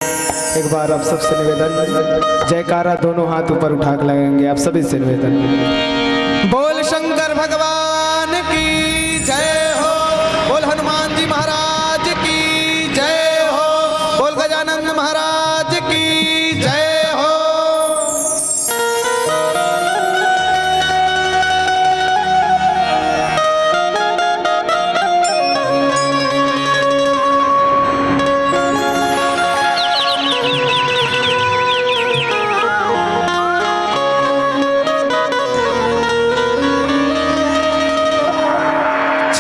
एक बार आप सबसे निवेदन, जयकारा दोनों हाथ ऊपर उठा के लगाएंगे। आप सभी से निवेदन, बोल शंकर भगवान की जय हो, बोल हनुमान जी महाराज की जय हो, बोल गजानन महाराज की जय हो।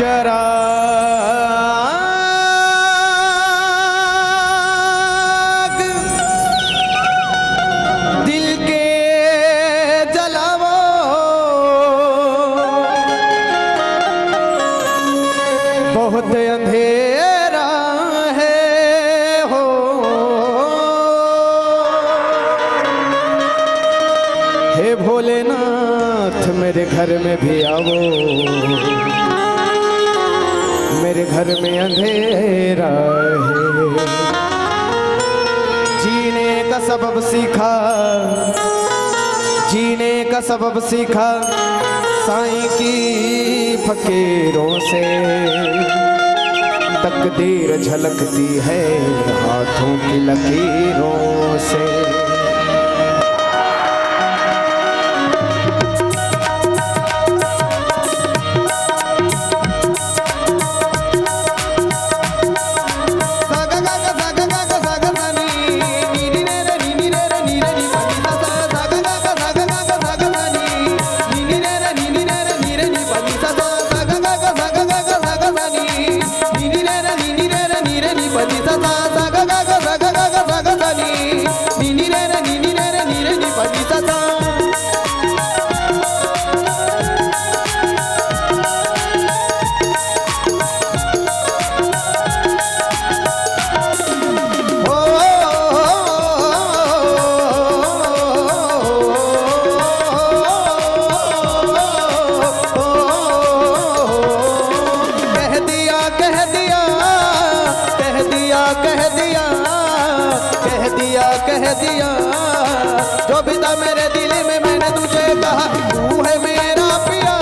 चराग दिल के जलावो, बहुत अंधेरा है हो, हे भोलेनाथ मेरे घर में भी आओ, मेरे घर में अंधेरा है। जीने का सबब सीखा, जीने का सबब सीखा साईं की फकीरों से, तकदीर झलकती है हाथों की लकीरों से। कह दिया जो भी था मेरे दिल में, मैंने तुझे कहा तू है मेरा पिया,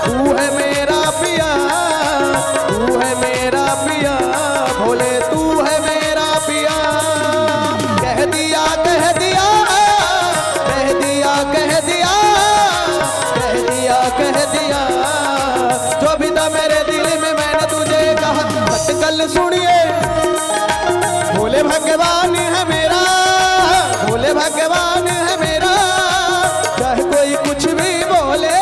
तू है मेरा पिया, तू है मेरा पिया, भोले तू है मेरा पिया। कह दिया कह दिया कह दिया कह दिया कह दिया कह दिया जो भी था मेरे दिल में, मैंने तुझे कहा। अटकल सुनिए भोले भगवान है मेरा, भोले भगवान है मेरा, चाहे कोई कुछ भी बोले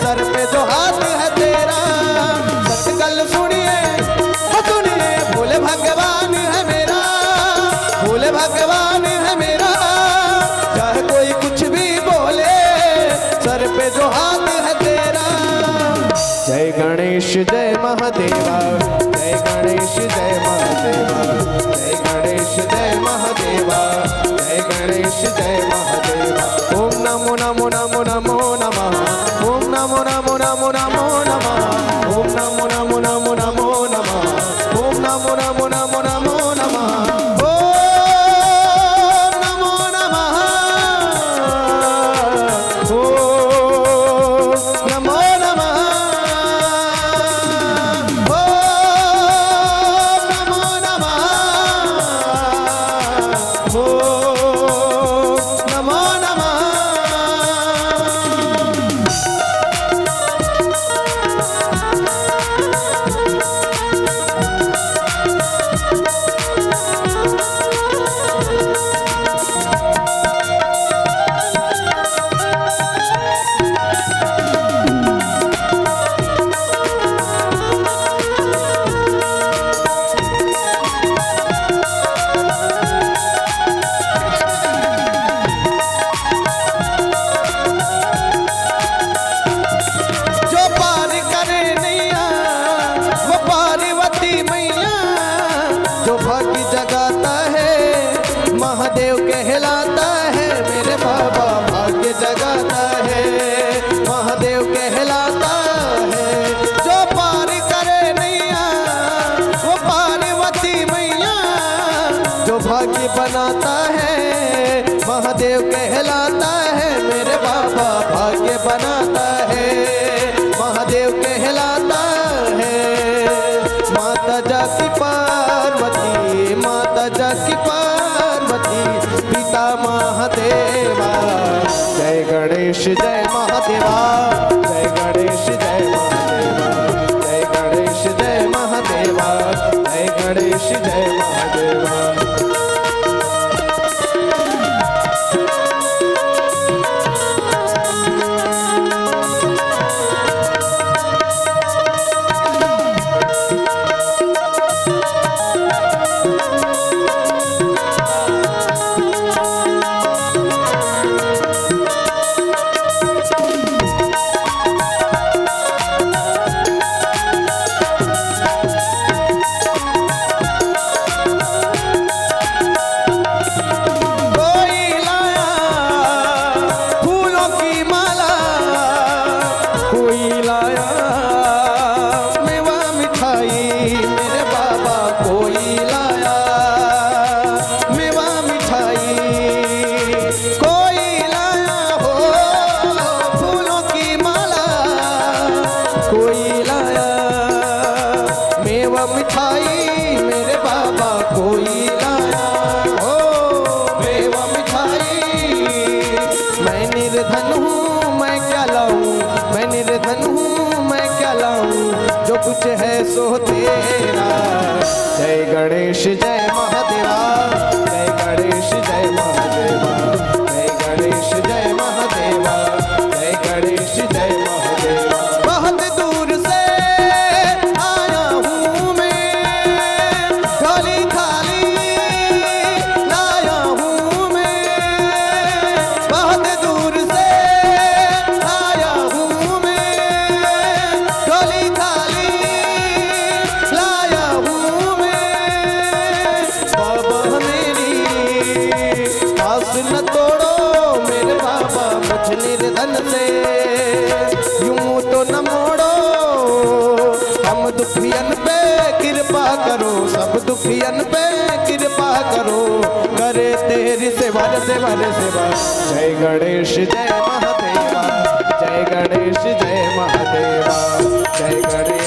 सर पे जो हाथ है तेरा। सत्कल सुनिए सुनिए भोले भगवान है मेरा, भोले भगवान है मेरा, चाहे कोई कुछ भी बोले सर पे जो हाथ है तेरा। जय गणेश जय महादेवा, जय गणेश जय महादेवा, जय गणेश जय महादेवा, जय गणेश जय महादेवा। ओम नमो नमो नमो नमो नमः, ओम नमो नमो नमो नमो नमः, ओम नमो नमो नमो नमो नमः, ओम नमो नमो नमो नमो नमः, ओम नमो नमः, ओम नमो नमः, बनाता है, महादेव कहलाता है, मेरे बाबा भाग्य बनाता है, महादेव कहलाता है। माता जाकी पार्वती, माता जाकी पार्वती, पिता महादेवा। जय गणेश जय महादेवा, जय गणेश जय महादेवा, जय गणेश जय महादेवा, जय गणेश जय महादेवा। मिठाई मेरे बाबा कोई लाया हो, मेवा मिठाई। मैं निर्धन हूँ मैं क्या लाऊं, मैं निर्धन हूँ मैं क्या लाऊं, जो कुछ है सो तेरा। जय गणेश जय महादेवा, जय गणेश जय महादेवा, जय गणेश जय महादेवा, जय गणेश जय महादेवा। बहुत दूर से आया हूँ मैं, झोली खाली लाया हूँ मैं। बहुत दूर से आया हूँ मैं, झोली खाली लाया हूँ मैं। बाबा मेरी आस न तोड़ो मेरे बाबा मुझ निर्धन से, यूं तो न मोड़ो हम दुखियन पे कृपा करो, सब दुखियन पे कृपा करो, करे तेरी सेवा सेवा सेवा। जय गणेश जय महादेवा, जय गणेश जय महादेवा, जय गणेश